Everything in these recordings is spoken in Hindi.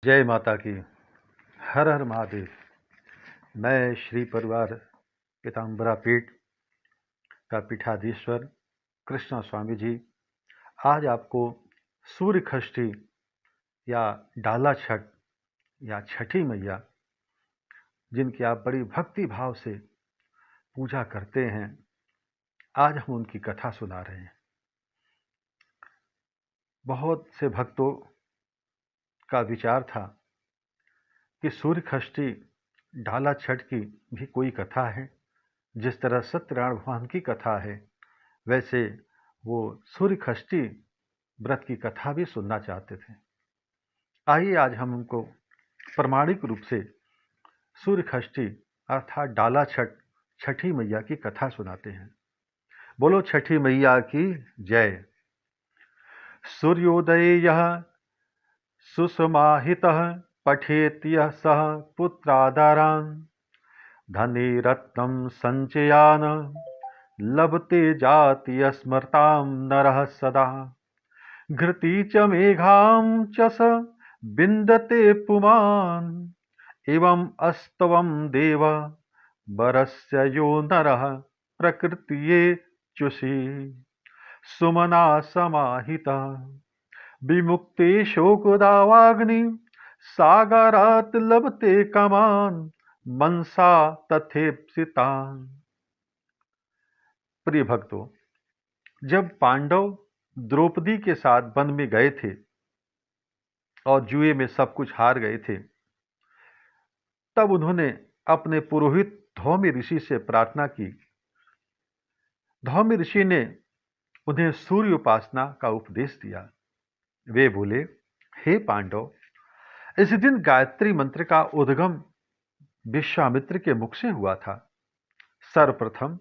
जय माता की। हर हर महादेव। मैं श्री परिवार पीताम्बरा पीठ का पीठाधीश्वर कृष्णा स्वामी जी आज आपको सूर्य षष्ठी या डाला छठ या छठी मैया, जिनकी आप बड़ी भक्ति भाव से पूजा करते हैं, आज हम उनकी कथा सुना रहे हैं। बहुत से भक्तों का विचार था कि सूर्य षष्ठी डाला छठ की भी कोई कथा है। जिस तरह सत्यनारायण भगवान की कथा है, वैसे वो सूर्य षष्ठी व्रत की कथा भी सुनना चाहते थे। आइए आज हम उनको प्रमाणिक रूप से सूर्य षष्ठी अर्थात डाला छठ, छठी मैया की कथा सुनाते हैं। बोलो छठी मैया की जय। सूर्योदये यः सुसमाहितः पठेत् यः सः पुत्रादारान् धने रत्नं संचयान लभते जाति स्मृतां नरः सदा। घृती च मेघां च स विन्दते पुमान् एवं अस्तवं देव वरस्य यो नरः प्रकृतिये चुषि सुमना समाहितः विमुक्ते शोकदावाग्नि सागरात् लभते कामान् मनसा तथेप्सितान्। प्रिय भक्तों, जब पांडव द्रौपदी के साथ वन में गए थे और जुए में सब कुछ हार गए थे, तब उन्होंने अपने पुरोहित धौम्य ऋषि से प्रार्थना की। धौम्य ऋषि ने उन्हें सूर्य उपासना का उपदेश दिया। वे बोले, हे पांडव, इस दिन गायत्री मंत्र का उद्गम विश्वामित्र के मुख से हुआ था। सर्वप्रथम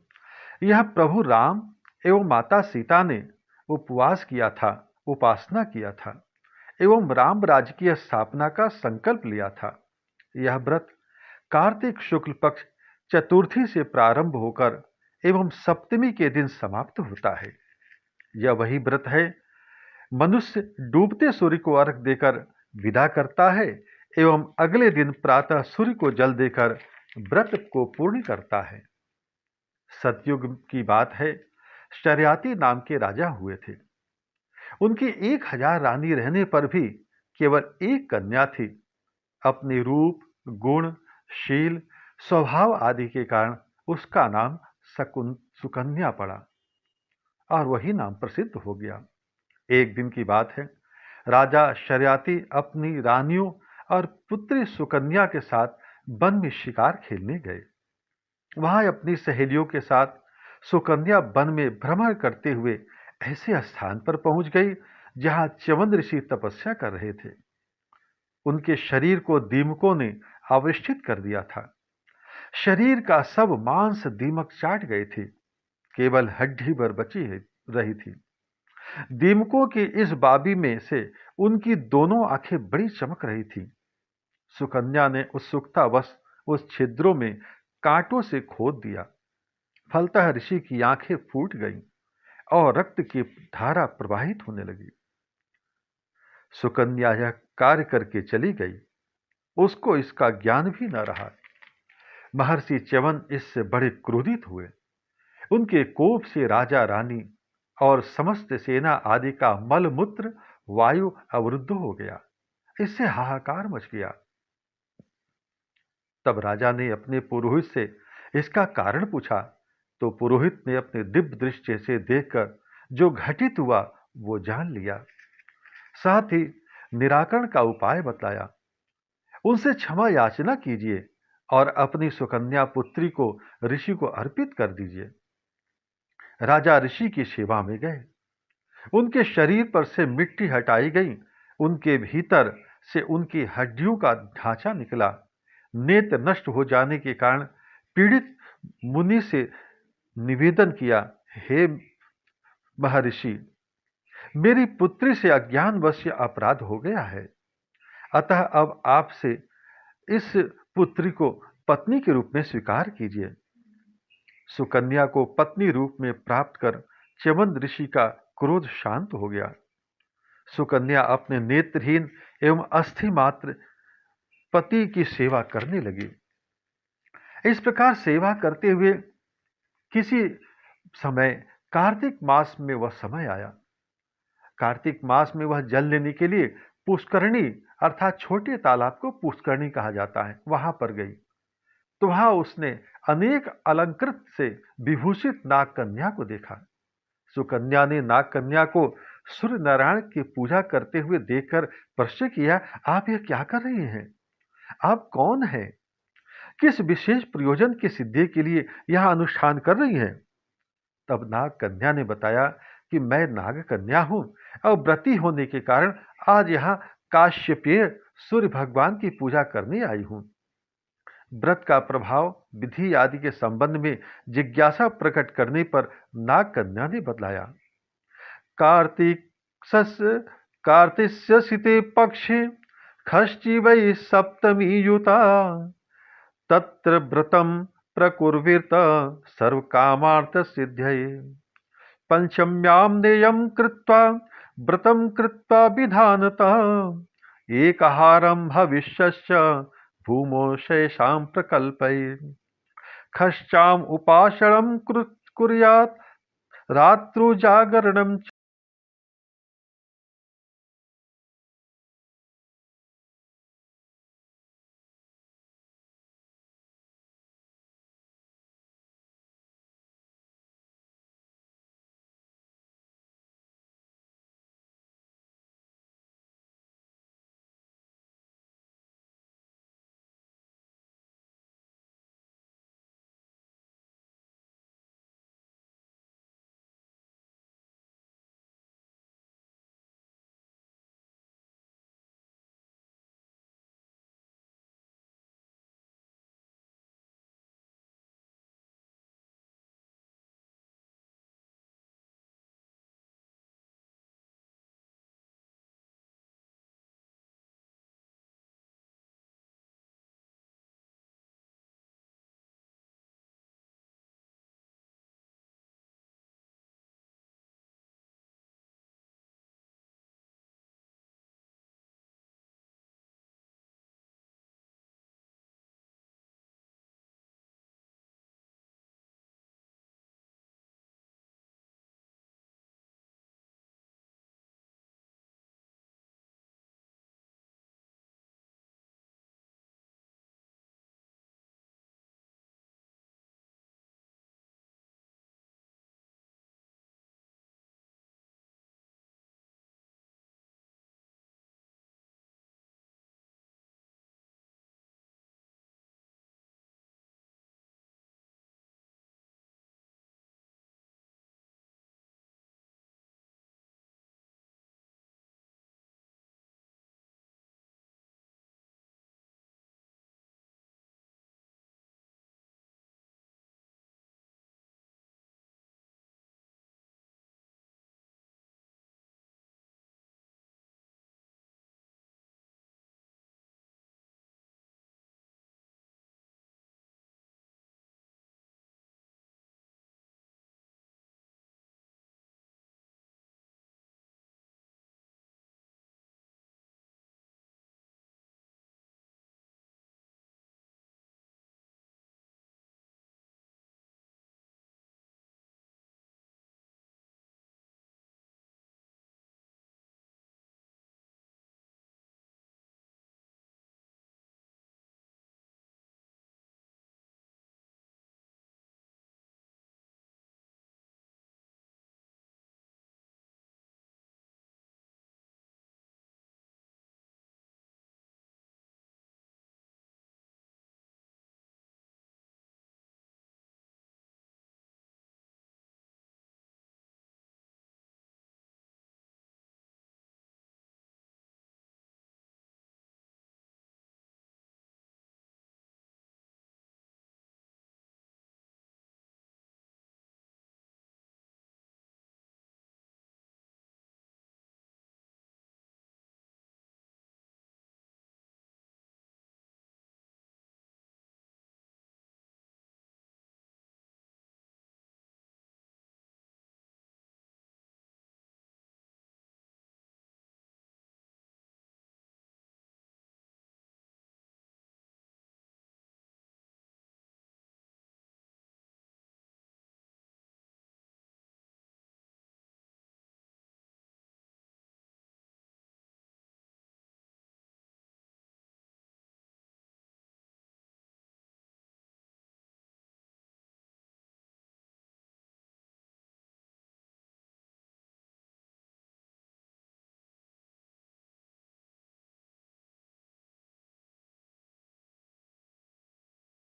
यह प्रभु राम एवं माता सीता ने उपवास किया था, उपासना किया था एवं राम राज्य की स्थापना का संकल्प लिया था। यह व्रत कार्तिक शुक्ल पक्ष चतुर्थी से प्रारंभ होकर एवं सप्तमी के दिन समाप्त होता है। यह वही व्रत है। मनुष्य डूबते सूर्य को अर्घ देकर विदा करता है एवं अगले दिन प्रातः सूर्य को जल देकर व्रत को पूर्ण करता है। सतयुग की बात है। शर्याती नाम के राजा हुए थे। उनकी 1000 रानी रहने पर भी केवल एक कन्या थी। अपने रूप, गुण, शील, स्वभाव आदि के कारण उसका नाम सुकन्या पड़ा और वही नाम प्रसिद्ध हो गया। एक दिन की बात है। राजा शर्याती अपनी रानियों और पुत्री सुकन्या के साथ वन में शिकार खेलने गए। वहां अपनी सहेलियों के साथ सुकन्या वन में भ्रमण करते हुए ऐसे स्थान पर पहुंच गई जहां च्यवन ऋषि तपस्या कर रहे थे। उनके शरीर को दीमकों ने आविष्टित कर दिया था। शरीर का सब मांस दीमक चाट गए थे। केवल हड्डी भर बची रही थी। दीमकों की इस बाबी में से उनकी दोनों आंखें बड़ी चमक रही थी। सुकन्या ने उत्सुकतावश उस छिद्रों में कांटों से खोद दिया। फलतः ऋषि की आंखें फूट गईं और रक्त की धारा प्रवाहित होने लगी। सुकन्या यह कार्य करके चली गई। उसको इसका ज्ञान भी न रहा। महर्षि च्यवन इससे बड़े क्रोधित हुए। उनके कोप से राजा रानी और समस्त सेना आदि का मलमूत्र वायु अवरुद्ध हो गया। इससे हाहाकार मच गया। तब राजा ने अपने पुरोहित से इसका कारण पूछा, तो पुरोहित ने अपने दिव्य दृष्टि से देखकर जो घटित हुआ वो जान लिया। साथ ही निराकरण का उपाय बताया। उनसे क्षमा याचना कीजिए और अपनी सुकन्या पुत्री को ऋषि को अर्पित कर दीजिए। राजा ऋषि की सेवा में गए। उनके शरीर पर से मिट्टी हटाई गई। उनके भीतर से उनकी हड्डियों का ढांचा निकला। नेत्र नष्ट हो जाने के कारण पीड़ित मुनि से निवेदन किया, हे महर्षि, मेरी पुत्री से अज्ञानवश अपराध हो गया है। अतः अब आपसे इस पुत्री को पत्नी के रूप में स्वीकार कीजिए। सुकन्या को पत्नी रूप में प्राप्त कर च्यवन ऋषि का क्रोध शांत हो गया। सुकन्या अपने नेत्रहीन एवं अस्थि मात्र पति की सेवा करने लगी। इस प्रकार सेवा करते हुए किसी समय कार्तिक मास में वह समय आया। कार्तिक मास में वह जल लेने के लिए पुष्करणी अर्थात छोटे तालाब को पुष्करणी कहा जाता है, वहां पर गई। तो वहां उसने अनेक अलंकृत से विभूषित नाग कन्या को देखा। सुकन्या ने नाग कन्या को सूर्य नारायण की पूजा करते हुए देखकर प्रश्न किया, आप यह क्या कर रही हैं? आप कौन हैं? किस विशेष प्रयोजन की सिद्धि के लिए यह अनुष्ठान कर रही हैं? तब नाग कन्या ने बताया कि मैं नाग कन्या हूं और व्रती होने के कारण आज यहाँ काश्यपेय सूर्य भगवान की पूजा करने आई हूं। व्रत का प्रभाव विधि आदि के संबंध में जिज्ञासा प्रकट करने पर नाग कन्या ने बतलाया, कार्तिस्यसिते पक्षे खष्टि वै सप्तमी युता तत्र व्रतं प्रकुर्वीत सर्वकामार्थ सिद्धये पंचम्यां नेयं कृत्वा व्रतं कृत्वा विधानतः एकाहारं भविष्यस्य भूमौ शेषां प्रकल्पयेत् खश्चाम उपासनं कुर्यात् रात्रौ जागरणं